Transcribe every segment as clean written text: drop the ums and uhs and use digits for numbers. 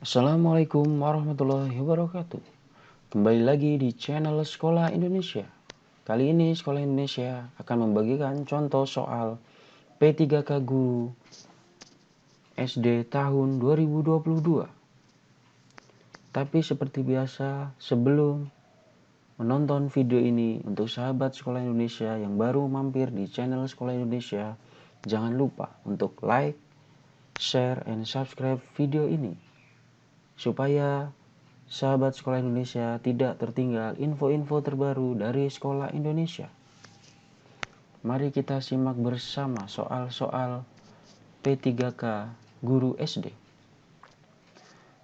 Assalamualaikum warahmatullahi wabarakatuh. Kembali lagi di channel Sekolah Indonesia. Kali ini Sekolah Indonesia akan membagikan contoh soal P3K Guru SD tahun 2022. Tapi seperti biasa, sebelum menonton video ini, untuk sahabat Sekolah Indonesia yang baru mampir di channel Sekolah Indonesia, jangan lupa untuk like, share, and subscribe video ini supaya sahabat Sekolah Indonesia tidak tertinggal info-info terbaru dari Sekolah Indonesia. Mari kita simak bersama soal-soal P3K Guru SD.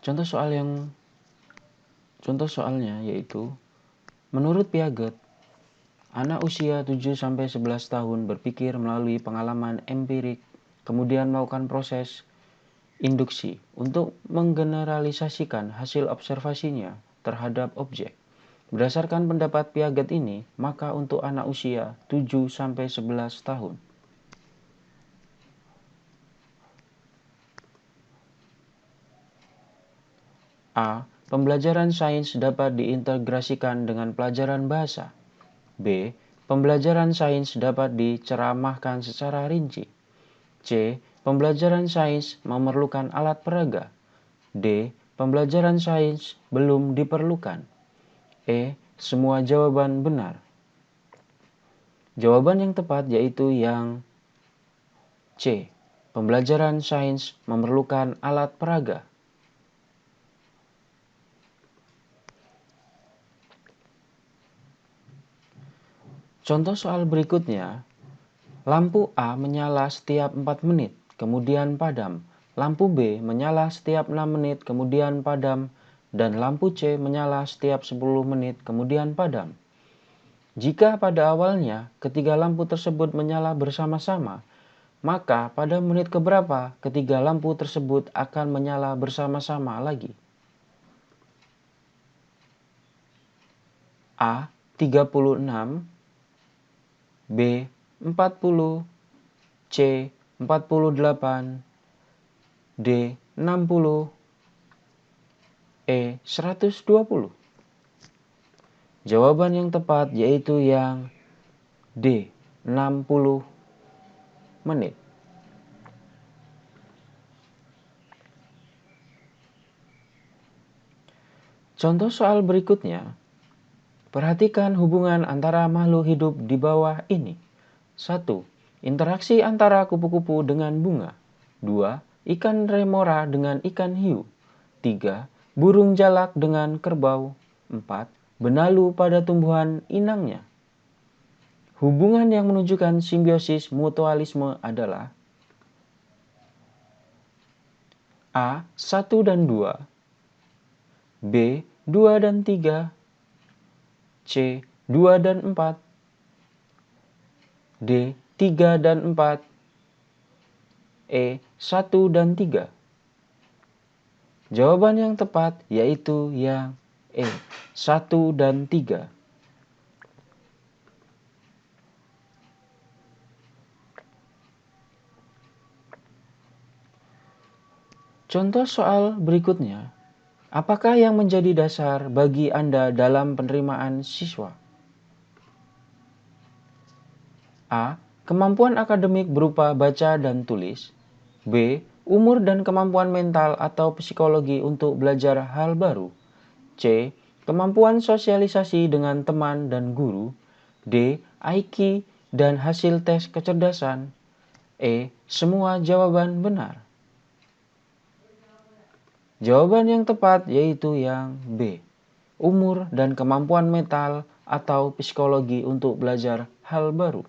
Contoh soalnya yaitu, menurut Piaget, anak usia 7-11 tahun berpikir melalui pengalaman empirik, kemudian melakukan proses induksi untuk menggeneralisasikan hasil observasinya terhadap objek. Berdasarkan pendapat Piaget ini, maka untuk anak usia 7-11 tahun, A. Pembelajaran sains dapat diintegrasikan dengan pelajaran bahasa. B. Pembelajaran sains dapat diceramahkan secara rinci. C. Pembelajaran sains memerlukan alat peraga. D. Pembelajaran sains belum diperlukan. E. Semua jawaban benar. Jawaban yang tepat yaitu yang C. Pembelajaran sains memerlukan alat peraga. Contoh soal berikutnya, lampu A menyala setiap 4 menit, kemudian padam. Lampu B menyala setiap 6 menit, kemudian padam. Dan lampu C menyala setiap 10 menit, kemudian padam. Jika pada awalnya ketiga lampu tersebut menyala bersama-sama, maka pada menit keberapa ketiga lampu tersebut akan menyala bersama-sama lagi? A. 36, B. 40, C. 48, D. 60, E. 120. Jawaban yang tepat yaitu yang D. 60 menit. Contoh soal berikutnya, perhatikan hubungan antara makhluk hidup di bawah ini. 1. Interaksi antara kupu-kupu dengan bunga. 2. Ikan remora dengan ikan hiu. 3. Burung jalak dengan kerbau. 4. Benalu pada tumbuhan inangnya. Hubungan yang menunjukkan simbiosis mutualisme adalah A. 1 dan 2, B. 2 dan 3, C. 2 dan 4, D. 3 dan 4, E. 1 dan 3. Jawaban yang tepat yaitu yang E. 1 dan 3. Contoh soal berikutnya, apakah yang menjadi dasar bagi Anda dalam penerimaan siswa? A. Kemampuan akademik berupa baca dan tulis. B. Umur dan kemampuan mental atau psikologi untuk belajar hal baru. C. Kemampuan sosialisasi dengan teman dan guru. D. IQ dan hasil tes kecerdasan. E. Semua jawaban benar. Jawaban yang tepat yaitu yang B. Umur dan kemampuan mental atau psikologi untuk belajar hal baru.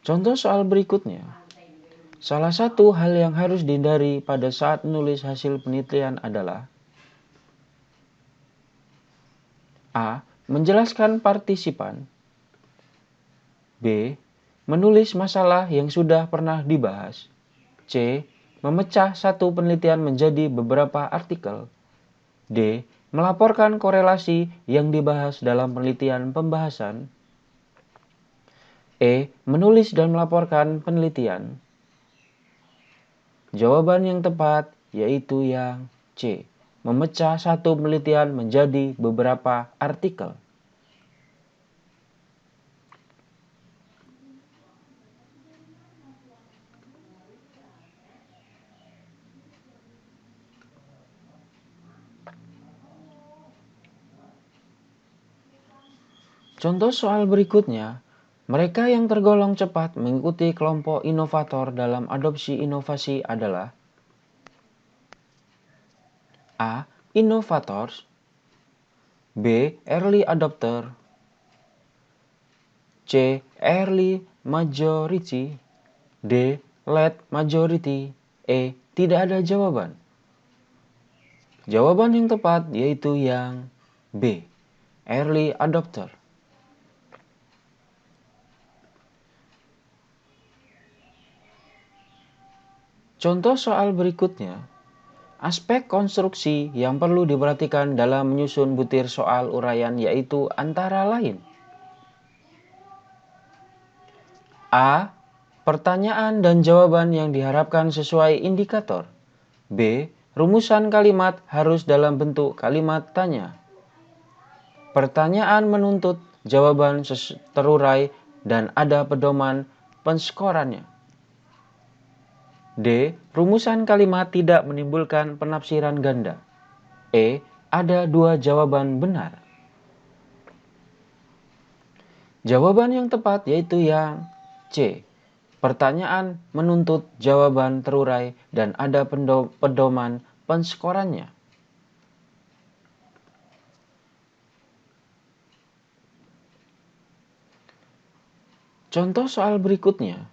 Contoh soal berikutnya. Salah satu hal yang harus dihindari pada saat menulis hasil penelitian adalah A. Menjelaskan partisipan. B. Menulis masalah yang sudah pernah dibahas. C. Memecah satu penelitian menjadi beberapa artikel. D. Melaporkan korelasi yang dibahas dalam penelitian pembahasan. E. Menulis dan melaporkan penelitian. Jawaban yang tepat yaitu yang C. Memecah satu penelitian menjadi beberapa artikel. Contoh soal berikutnya, mereka yang tergolong cepat mengikuti kelompok inovator dalam adopsi inovasi adalah A. Innovators, B. Early adopter, C. Early majority, D. Late majority, E. Tidak ada jawaban. Jawaban yang tepat yaitu yang B. Early adopter. Contoh soal berikutnya, aspek konstruksi yang perlu diperhatikan dalam menyusun butir soal uraian yaitu antara lain A. Pertanyaan dan jawaban yang diharapkan sesuai indikator. B. Rumusan kalimat harus dalam bentuk kalimat tanya. Pertanyaan menuntut jawaban terurai dan ada pedoman penskorannya. D. Rumusan kalimat tidak menimbulkan penafsiran ganda. E. Ada dua jawaban benar. Jawaban yang tepat yaitu yang C. Pertanyaan menuntut jawaban terurai dan ada pedoman penskorannya. Contoh soal berikutnya,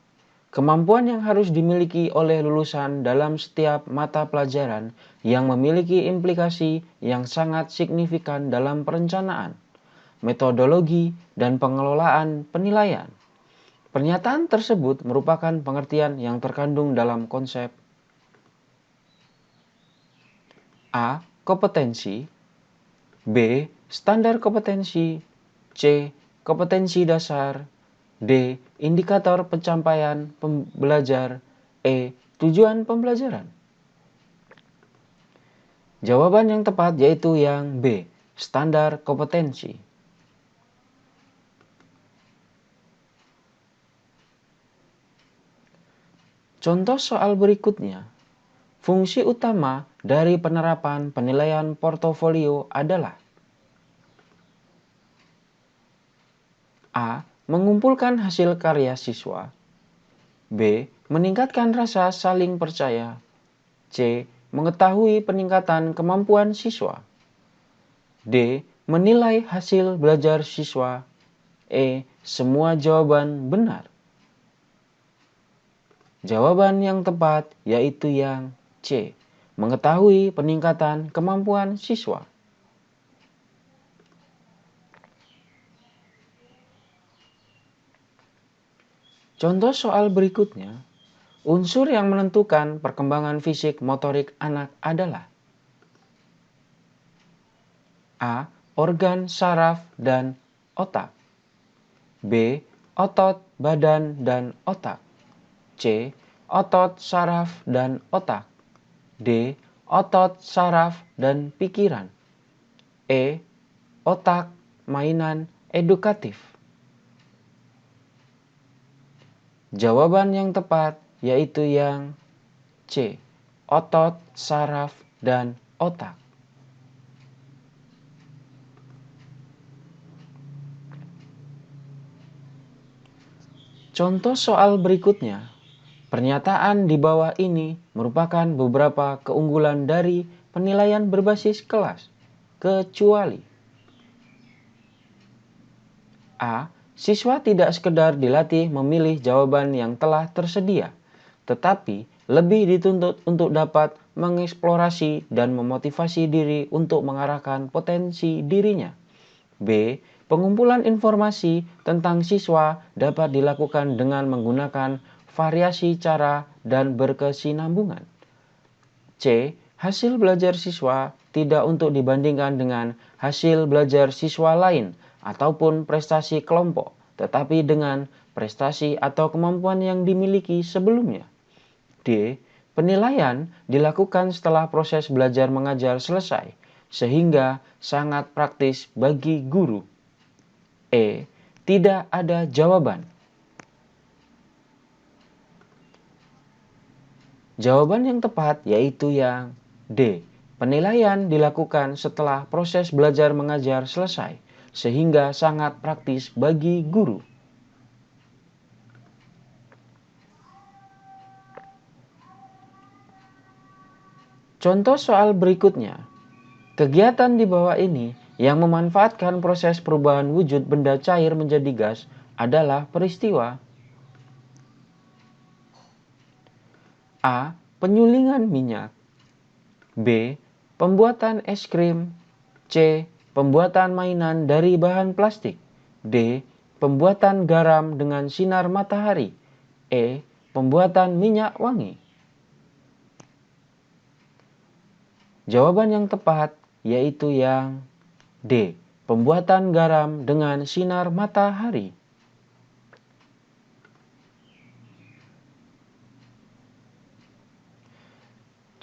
kemampuan yang harus dimiliki oleh lulusan dalam setiap mata pelajaran yang memiliki implikasi yang sangat signifikan dalam perencanaan, metodologi, dan pengelolaan penilaian. Pernyataan tersebut merupakan pengertian yang terkandung dalam konsep A. Kompetensi, B. Standar kompetensi, C. Kompetensi dasar, D. Indikator pencapaian pembelajar, E. Tujuan pembelajaran. Jawaban yang tepat yaitu yang B. Standar kompetensi. Contoh soal berikutnya, fungsi utama dari penerapan penilaian portofolio adalah A. Mengumpulkan hasil karya siswa, B. Meningkatkan rasa saling percaya, C. Mengetahui peningkatan kemampuan siswa, D. Menilai hasil belajar siswa, E. Semua jawaban benar. Jawaban yang tepat yaitu yang C. Mengetahui peningkatan kemampuan siswa. Contoh soal berikutnya, unsur yang menentukan perkembangan fisik motorik anak adalah A. Organ saraf dan otak, B. Otot badan dan otak, C. Otot saraf dan otak, D. Otot saraf dan pikiran, E. Otak mainan edukatif. Jawaban yang tepat yaitu yang C. Otot saraf dan otak. Contoh soal berikutnya, pernyataan di bawah ini merupakan beberapa keunggulan dari penilaian berbasis kelas, kecuali A. Siswa tidak sekedar dilatih memilih jawaban yang telah tersedia, tetapi lebih dituntut untuk dapat mengeksplorasi dan memotivasi diri untuk mengarahkan potensi dirinya. B. Pengumpulan informasi tentang siswa dapat dilakukan dengan menggunakan variasi cara dan berkesinambungan. C. Hasil belajar siswa tidak untuk dibandingkan dengan hasil belajar siswa lain ataupun prestasi kelompok, tetapi dengan prestasi atau kemampuan yang dimiliki sebelumnya. D. Penilaian dilakukan setelah proses belajar mengajar selesai, sehingga sangat praktis bagi guru. E. Tidak ada jawaban. Jawaban yang tepat yaitu yang D. Penilaian dilakukan setelah proses belajar mengajar selesai, sehingga sangat praktis bagi guru. Contoh soal berikutnya. Kegiatan di bawah ini yang memanfaatkan proses perubahan wujud benda cair menjadi gas adalah peristiwa A. Penyulingan minyak. B. Pembuatan es krim. C. Pembuatan mainan dari bahan plastik. D. Pembuatan garam dengan sinar matahari. E. Pembuatan minyak wangi. Jawaban yang tepat yaitu yang D. Pembuatan garam dengan sinar matahari.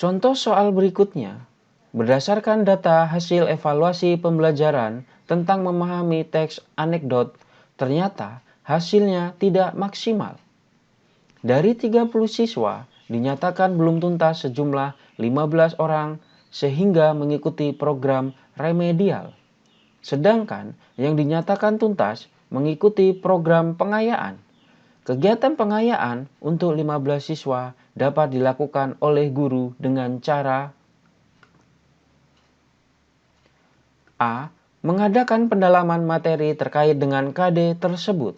Contoh soal berikutnya. Berdasarkan data hasil evaluasi pembelajaran tentang memahami teks anekdot, ternyata hasilnya tidak maksimal. Dari 30 siswa, dinyatakan belum tuntas sejumlah 15 orang sehingga mengikuti program remedial. Sedangkan yang dinyatakan tuntas mengikuti program pengayaan. Kegiatan pengayaan untuk 15 siswa dapat dilakukan oleh guru dengan cara A. Mengadakan pendalaman materi terkait dengan KD tersebut.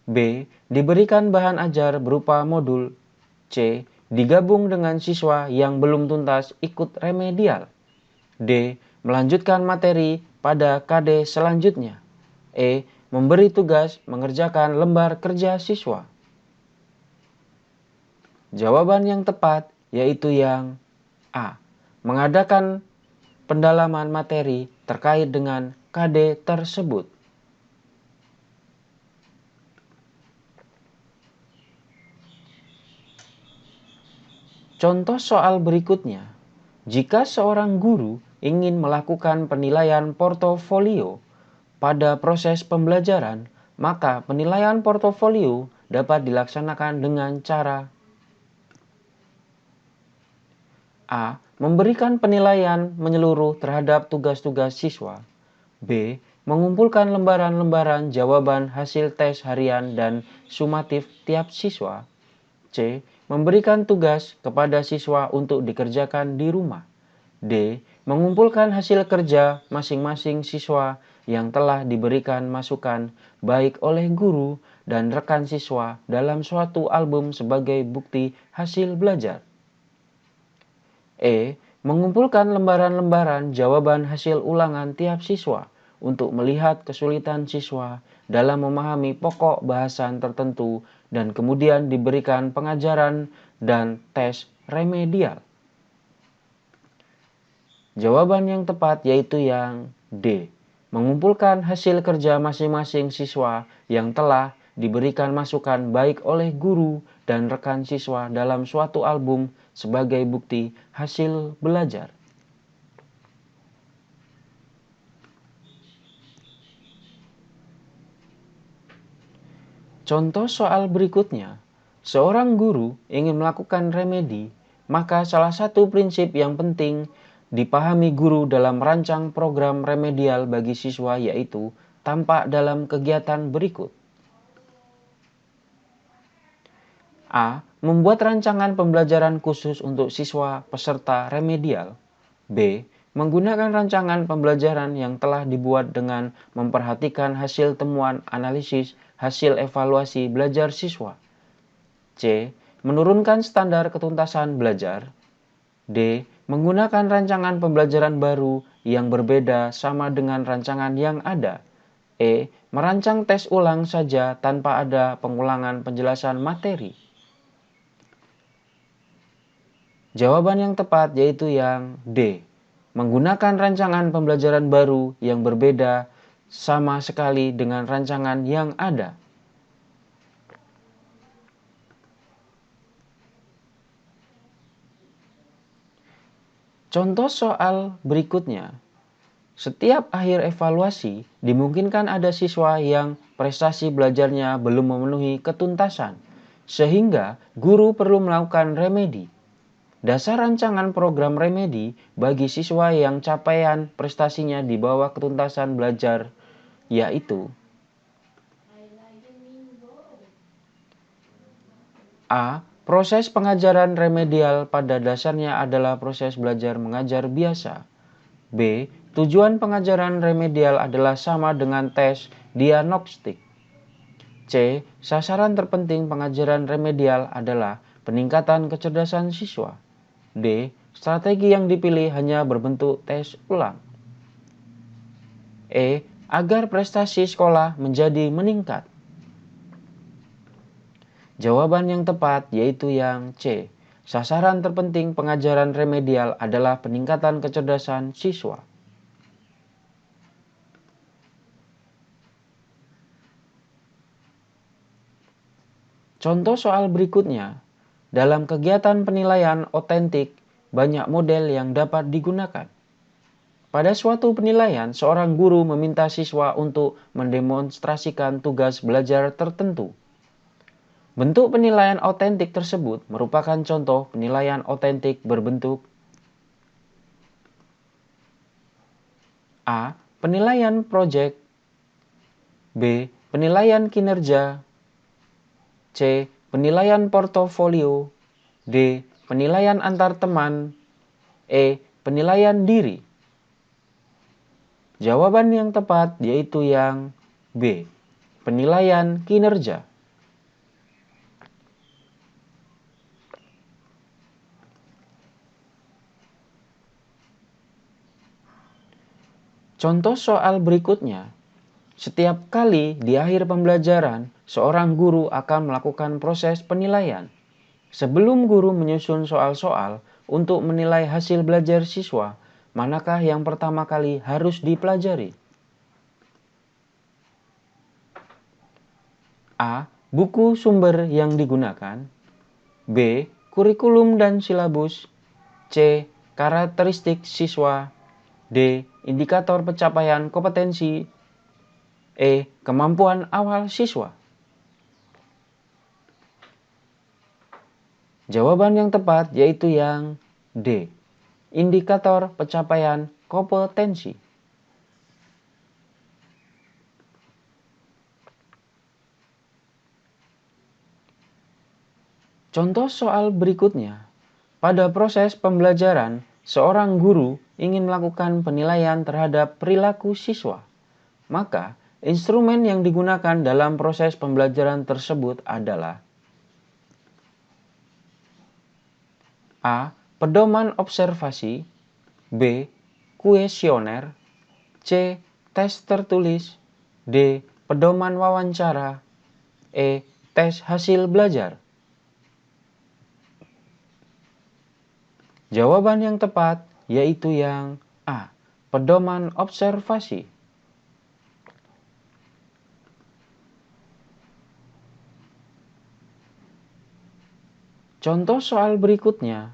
B. Diberikan bahan ajar berupa modul. C. Digabung dengan siswa yang belum tuntas ikut remedial. D. Melanjutkan materi pada KD selanjutnya. E. Memberi tugas mengerjakan lembar kerja siswa. Jawaban yang tepat yaitu yang A. Mengadakan pendalaman materi terkait dengan KD tersebut. Contoh soal berikutnya. Jika seorang guru ingin melakukan penilaian portofolio pada proses pembelajaran, maka penilaian portofolio dapat dilaksanakan dengan cara A. Memberikan penilaian menyeluruh terhadap tugas-tugas siswa. B. Mengumpulkan lembaran-lembaran jawaban hasil tes harian dan sumatif tiap siswa. C. Memberikan tugas kepada siswa untuk dikerjakan di rumah. D. Mengumpulkan hasil kerja masing-masing siswa yang telah diberikan masukan baik oleh guru dan rekan siswa dalam suatu album sebagai bukti hasil belajar. E. Mengumpulkan lembaran-lembaran jawaban hasil ulangan tiap siswa untuk melihat kesulitan siswa dalam memahami pokok bahasan tertentu dan kemudian diberikan pengajaran dan tes remedial. Jawaban yang tepat yaitu yang D. Mengumpulkan hasil kerja masing-masing siswa yang telah diberikan masukan baik oleh guru dan rekan siswa dalam suatu album sebagai bukti hasil belajar. Contoh soal berikutnya. Seorang guru ingin melakukan remedi, maka salah satu prinsip yang penting dipahami guru dalam merancang program remedial bagi siswa yaitu tampak dalam kegiatan berikut. A. Membuat rancangan pembelajaran khusus untuk siswa peserta remedial. B. Menggunakan rancangan pembelajaran yang telah dibuat dengan memperhatikan hasil temuan analisis hasil evaluasi belajar siswa. C. Menurunkan standar ketuntasan belajar. D. Menggunakan rancangan pembelajaran baru yang berbeda sama dengan rancangan yang ada. E. Merancang tes ulang saja tanpa ada pengulangan penjelasan materi. Jawaban yang tepat yaitu yang D. Menggunakan rancangan pembelajaran baru yang berbeda sama sekali dengan rancangan yang ada. Contoh soal berikutnya. Setiap akhir evaluasi, dimungkinkan ada siswa yang prestasi belajarnya belum memenuhi ketuntasan, sehingga guru perlu melakukan remedi. Dasar rancangan program remedi bagi siswa yang capaian prestasinya di bawah ketuntasan belajar, yaitu A. Proses pengajaran remedial pada dasarnya adalah proses belajar mengajar biasa. B. Tujuan pengajaran remedial adalah sama dengan tes diagnostik. C. Sasaran terpenting pengajaran remedial adalah peningkatan kecerdasan siswa. D. Strategi yang dipilih hanya berbentuk tes ulang. E. Agar prestasi sekolah menjadi meningkat. Jawaban yang tepat yaitu yang C. Sasaran terpenting pengajaran remedial adalah peningkatan kecerdasan siswa. Contoh soal berikutnya. Dalam kegiatan penilaian otentik, banyak model yang dapat digunakan. Pada suatu penilaian, seorang guru meminta siswa untuk mendemonstrasikan tugas belajar tertentu. Bentuk penilaian otentik tersebut merupakan contoh penilaian otentik berbentuk A. Penilaian proyek. B. Penilaian kinerja. C. Penilaian portofolio. D. Penilaian antar teman. E. Penilaian diri. Jawaban yang tepat yaitu yang B. Penilaian kinerja. Contoh soal berikutnya. Setiap kali di akhir pembelajaran, seorang guru akan melakukan proses penilaian. Sebelum guru menyusun soal-soal untuk menilai hasil belajar siswa, manakah yang pertama kali harus dipelajari? A. Buku sumber yang digunakan. B. Kurikulum dan silabus. C. Karakteristik siswa. D. Indikator pencapaian kompetensi. E. Kemampuan awal siswa. Jawaban yang tepat yaitu yang D. Indikator pencapaian kompetensi. Contoh soal berikutnya. Pada proses pembelajaran, seorang guru ingin melakukan penilaian terhadap perilaku siswa. Maka, instrumen yang digunakan dalam proses pembelajaran tersebut adalah A. Pedoman observasi. B. Kuesioner. C. Tes tertulis. D. Pedoman wawancara. E. Tes hasil belajar. Jawaban yang tepat yaitu yang A. Pedoman observasi. Contoh soal berikutnya.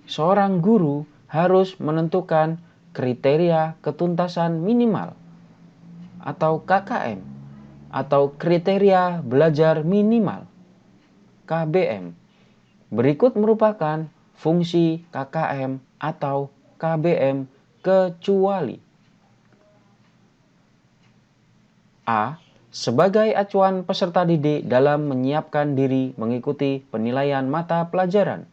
Seorang guru harus menentukan kriteria ketuntasan minimal atau KKM atau kriteria belajar minimal KBM. Berikut merupakan fungsi KKM atau KBM kecuali A. Sebagai acuan peserta didik dalam menyiapkan diri mengikuti penilaian mata pelajaran.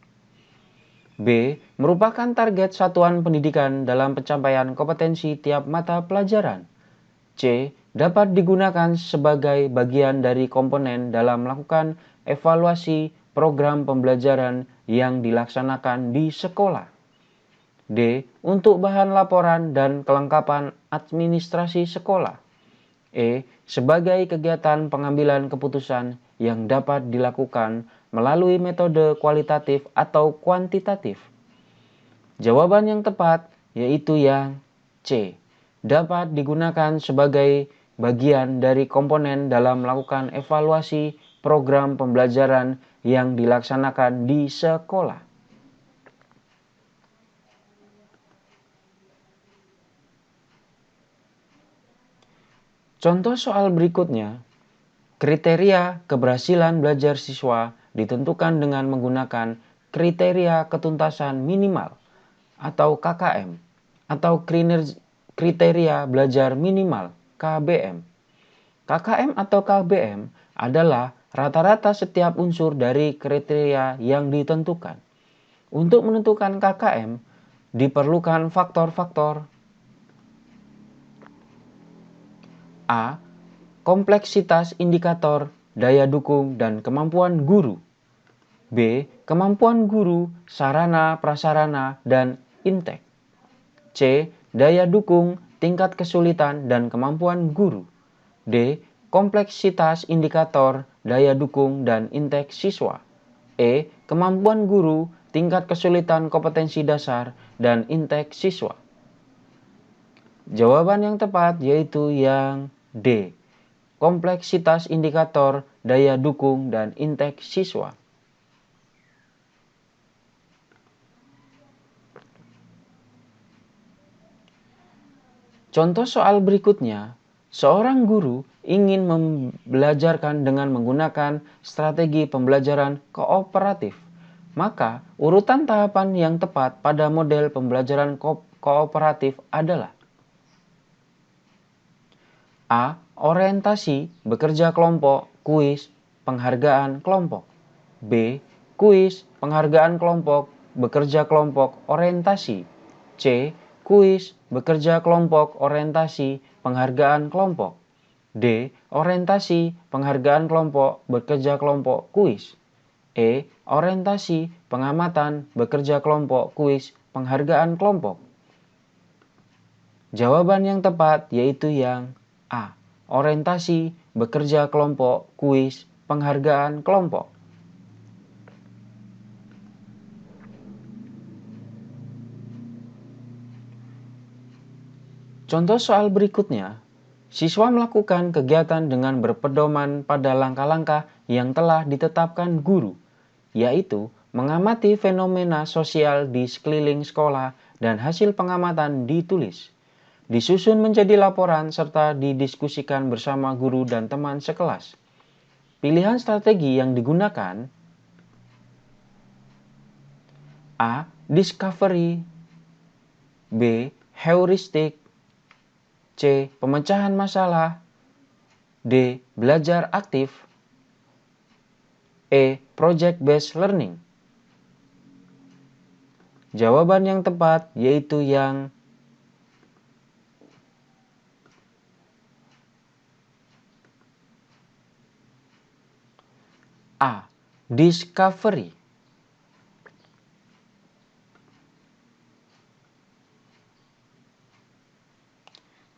B. Merupakan target satuan pendidikan dalam pencapaian kompetensi tiap mata pelajaran. C. Dapat digunakan sebagai bagian dari komponen dalam melakukan evaluasi program pembelajaran yang dilaksanakan di sekolah. D. Untuk bahan laporan dan kelengkapan administrasi sekolah. E. Sebagai kegiatan pengambilan keputusan yang dapat dilakukan melalui metode kualitatif atau kuantitatif. Jawaban yang tepat yaitu yang C. Dapat digunakan sebagai bagian dari komponen dalam melakukan evaluasi program pembelajaran yang dilaksanakan di sekolah. Contoh soal berikutnya, kriteria keberhasilan belajar siswa ditentukan dengan menggunakan kriteria ketuntasan minimal atau KKM atau kriteria belajar minimal KBM. KKM atau KBM adalah rata-rata setiap unsur dari kriteria yang ditentukan. Untuk menentukan KKM, diperlukan faktor-faktor A. Kompleksitas indikator, daya dukung, dan kemampuan guru. B. Kemampuan guru, sarana, prasarana, dan intek. C. Daya dukung, tingkat kesulitan, dan kemampuan guru. D. Kompleksitas indikator, daya dukung, dan intek siswa. E. Kemampuan guru, tingkat kesulitan kompetensi dasar, dan intek siswa. Jawaban yang tepat yaitu yang D. Kompleksitas indikator, daya dukung, dan intek siswa. Contoh soal berikutnya, seorang guru ingin membelajarkan dengan menggunakan strategi pembelajaran kooperatif. Maka, urutan tahapan yang tepat pada model pembelajaran kooperatif adalah A. Orientasi, bekerja kelompok, kuis, penghargaan kelompok. B. Kuis, penghargaan kelompok, bekerja kelompok, orientasi. C. Kuis, bekerja kelompok, orientasi, penghargaan kelompok. D. Orientasi, penghargaan kelompok, bekerja kelompok, kuis. E. Orientasi, pengamatan, bekerja kelompok, kuis, penghargaan kelompok. Jawaban yang tepat yaitu yang A. Orientasi, bekerja kelompok, kuis, penghargaan kelompok. Contoh soal berikutnya, siswa melakukan kegiatan dengan berpedoman pada langkah-langkah yang telah ditetapkan guru, yaitu mengamati fenomena sosial di sekeliling sekolah dan hasil pengamatan ditulis. Disusun menjadi laporan serta didiskusikan bersama guru dan teman sekelas. Pilihan strategi yang digunakan A. Discovery, B. Heuristik, C. Pemecahan masalah, D. Belajar aktif, E. Project based learning. Jawaban yang tepat yaitu yang A. Discovery.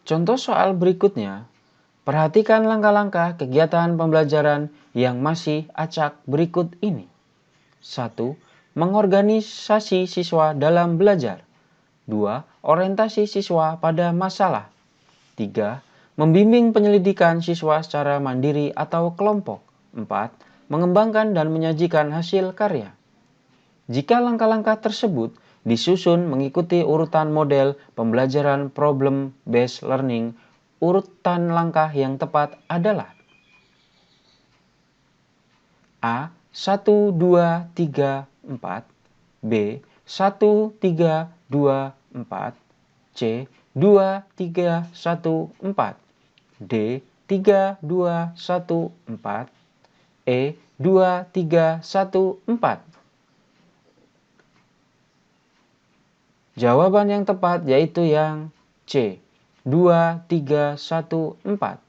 Contoh soal berikutnya, perhatikan langkah-langkah kegiatan pembelajaran yang masih acak berikut ini. 1. Mengorganisasi siswa dalam belajar. 2. Orientasi siswa pada masalah. 3. Membimbing penyelidikan siswa secara mandiri atau kelompok. 4. Mengembangkan dan menyajikan hasil karya. Jika langkah-langkah tersebut disusun mengikuti urutan model pembelajaran problem based learning, urutan langkah yang tepat adalah A. 1, 2, 3, 4, B. 1, 3, 2, 4, C. 2, 3, 1, 4, D. 3, 2, 1, 4, E. 2, 3, 1, 4. Jawaban yang tepat yaitu yang C. 2, 3, 1, 4.